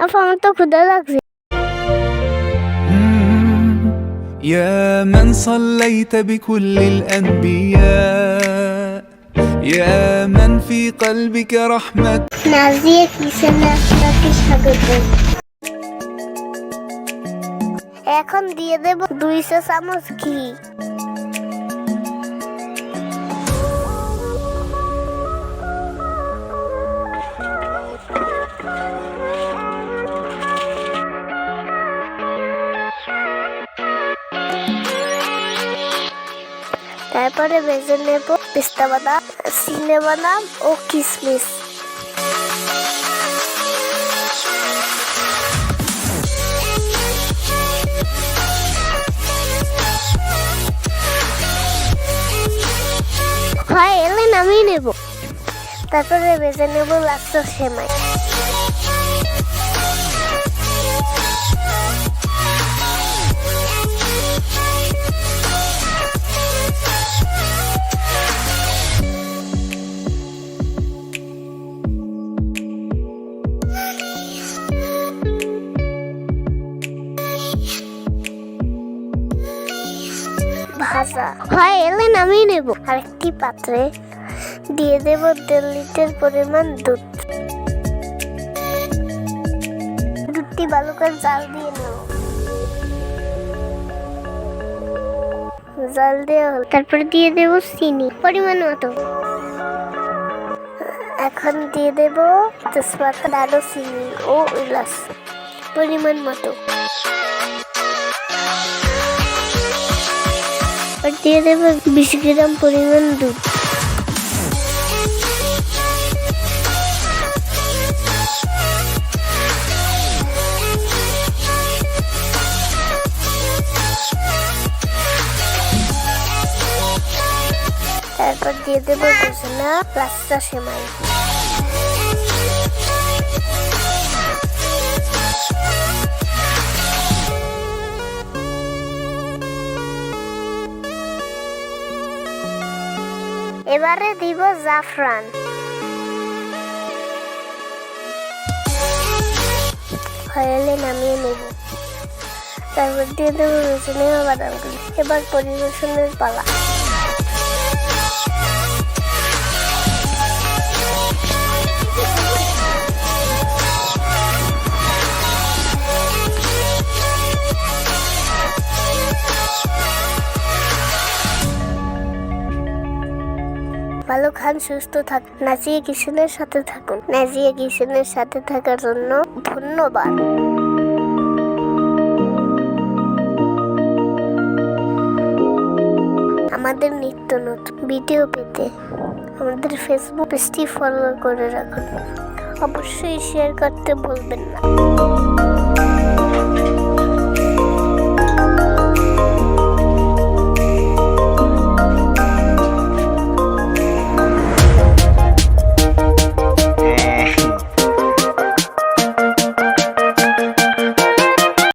আপা আমার তো ক্ষুধা লাগছে। يا من صليت بكل الأنبياء يا من في قلبك رحمة নাজিয়া কিচেনে আপনাকে স্বাগত। এখন দিয়ে দেব 200 চামচ ঘি। তারপরে ভেজে নেব পেস্তা বাদাম, চিনে বাদাম ও কিশমিশ। হয় এলে নামিয়ে নেব। তারপরে ভেজে নেব লাচ্ছা সেমাই। ভাজা হয় এলে নামিয়ে নেব। আরেকটি পাত্রে দিয়ে দেব 1.5 লিটার পরিমাণ দুধ। দুধটি ভালো করে জাল দিয়ে নেব। জাল দেওয়া হল, তারপরে দিয়ে দেব চিনি পরিমাণ মতো। এখন দিয়ে দেব তেজপাতা, দারুচিনি ও এলাচ পরিমাণ মতো। দিয়ে দেব 20 গ্রাম পরিমাণ দুধ। তারপর দিয়ে দেব ভেজানো লাচ্ছা সেমাই। এবারে দিব জাফরান। হয়ে নামিয়ে নেব। তারপর দিয়ে দেবো ভেজে নেওয়া বাদামগুলি। এবার পরিবেশনের পালা। ভালো খান, সুস্থ থাকুন। নাজিয়া কিচেনের সাথে থাকুন। নাজিয়া কিচেনের সাথে থাকার জন্য ধন্যবাদ। আমাদের নিত্য নতুন ভিডিও পেতে আমাদের ফেসবুক পেজটি ফলো করে রাখুন। অবশ্যই শেয়ার করতে ভুলবেন না।